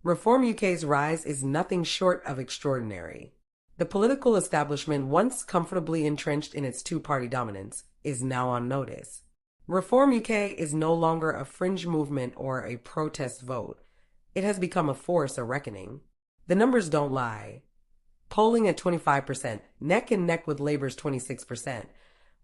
Reform UK's rise is nothing short of extraordinary. The political establishment, once comfortably entrenched in its two-party dominance, is now on notice. Reform UK is no longer a fringe movement or a protest vote. It has become a force, a reckoning. The numbers don't lie. Polling at 25%, neck and neck with Labour's 26%,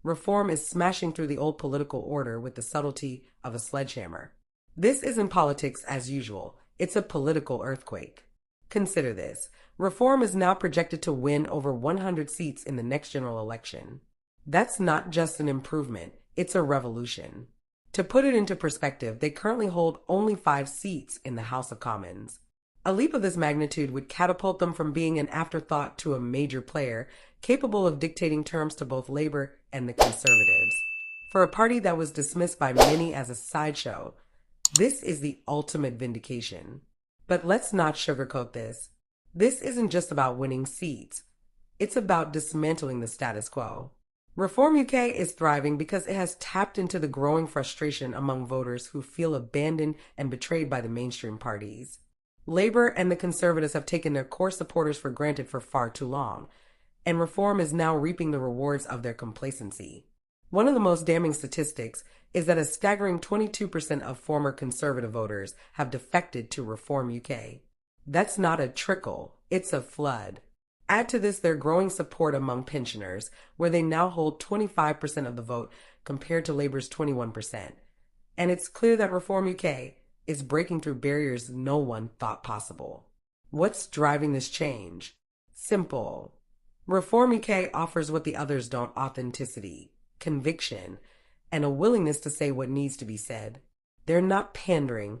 Reform is smashing through the old political order with the subtlety of a sledgehammer. This isn't politics as usual. It's a political earthquake. Consider this. Reform is now projected to win over 100 seats in the next general election. That's not just an improvement, it's a revolution. To put it into perspective, they currently hold only 5 seats in the House of Commons. A leap of this magnitude would catapult them from being an afterthought to a major player, capable of dictating terms to both Labour and the Conservatives. For a party that was dismissed by many as a sideshow, this is the ultimate vindication. But let's not sugarcoat this. This isn't just about winning seats. It's about dismantling the status quo. Reform UK is thriving because it has tapped into the growing frustration among voters who feel abandoned and betrayed by the mainstream parties. Labour and the Conservatives have taken their core supporters for granted for far too long, and Reform is now reaping the rewards of their complacency. One of the most damning statistics is that a staggering 22% of former Conservative voters have defected to Reform UK. That's not a trickle, it's a flood. Add to this their growing support among pensioners, where they now hold 25% of the vote compared to Labour's 21%. And it's clear that Reform UK is breaking through barriers no one thought possible. What's driving this change? Simple. Reform UK offers what the others don't: authenticity, conviction, and a willingness to say what needs to be said. They're not pandering.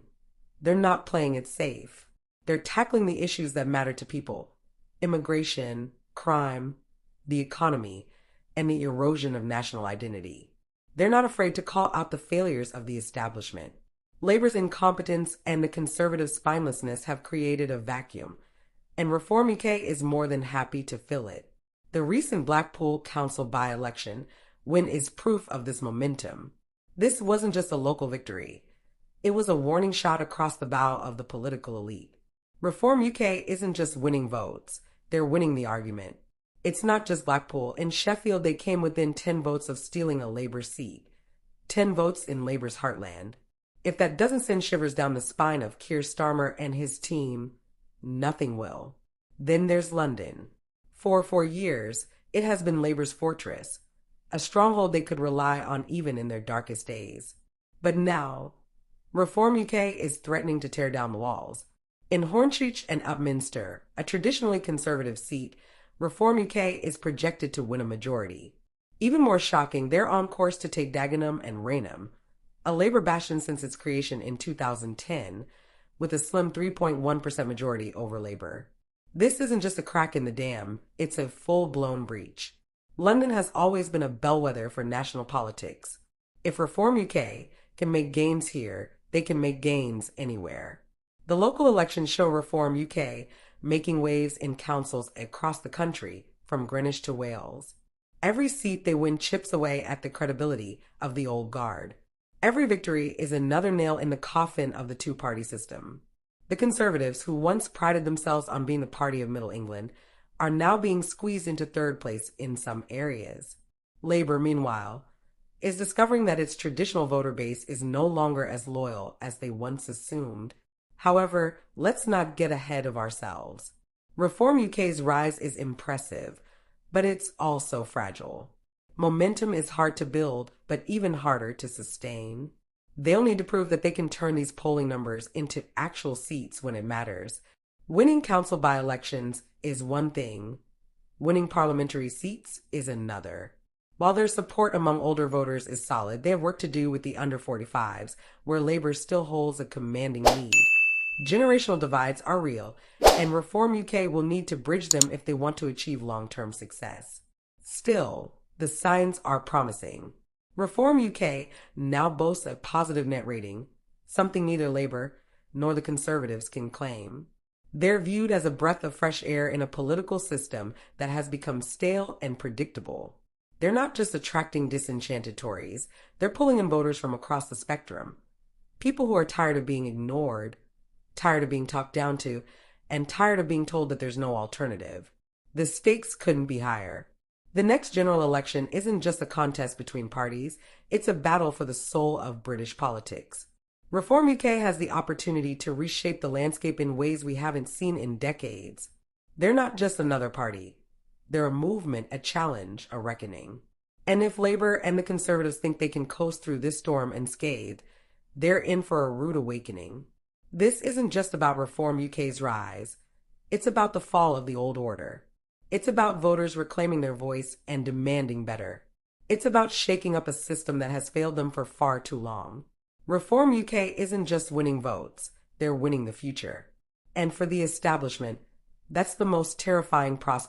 They're not playing it safe. They're tackling the issues that matter to people: immigration, crime, the economy, and the erosion of national identity. They're not afraid to call out the failures of the establishment. Labour's incompetence and the Conservative spinelessness have created a vacuum, and Reform UK is more than happy to fill it. The recent Blackpool Council by-election win is proof of this momentum. This wasn't just a local victory. It was a warning shot across the bow of the political elite. Reform UK isn't just winning votes, they're winning the argument. It's not just Blackpool. In Sheffield, they came within 10 votes of stealing a Labour seat. 10 votes in Labour's heartland. If that doesn't send shivers down the spine of Keir Starmer and his team, nothing will. Then there's London. For years, it has been Labour's fortress, a stronghold they could rely on even in their darkest days. But now, Reform UK is threatening to tear down the walls. In Hornchurch and Upminster, a traditionally Conservative seat, Reform UK is projected to win a majority. Even more shocking, they're on course to take Dagenham and Rainham, a Labour bastion since its creation in 2010, with a slim 3.1% majority over Labour. This isn't just a crack in the dam, it's a full-blown breach. London has always been a bellwether for national politics. If Reform UK can make gains here, they can make gains anywhere. The local elections show Reform UK making waves in councils across the country, from Greenwich to Wales. Every seat they win chips away at the credibility of the old guard. Every victory is another nail in the coffin of the two-party system. The Conservatives, who once prided themselves on being the party of Middle England, are now being squeezed into third place in some areas. Labour, meanwhile, is discovering that its traditional voter base is no longer as loyal as they once assumed. However, let's not get ahead of ourselves. Reform UK's rise is impressive, but it's also fragile. Momentum is hard to build, but even harder to sustain. They'll need to prove that they can turn these polling numbers into actual seats when it matters. Winning council by-elections is one thing. Winning parliamentary seats is another. While their support among older voters is solid, they have work to do with the under 45s, where Labour still holds a commanding lead. Generational divides are real, and Reform UK will need to bridge them if they want to achieve long-term success. Still, the signs are promising. Reform UK now boasts a positive net rating, something neither Labour nor the Conservatives can claim. They're viewed as a breath of fresh air in a political system that has become stale and predictable. They're not just attracting disenchanted Tories, they're pulling in voters from across the spectrum. People who are tired of being ignored, tired of being talked down to, and tired of being told that there's no alternative. The stakes couldn't be higher. The next general election isn't just a contest between parties, it's a battle for the soul of British politics. Reform UK has the opportunity to reshape the landscape in ways we haven't seen in decades. They're not just another party. They're a movement, a challenge, a reckoning. And if Labour and the Conservatives think they can coast through this storm unscathed, they're in for a rude awakening. This isn't just about Reform UK's rise. It's about the fall of the old order. It's about voters reclaiming their voice and demanding better. It's about shaking up a system that has failed them for far too long. Reform UK isn't just winning votes, they're winning the future. And for the establishment, that's the most terrifying prospect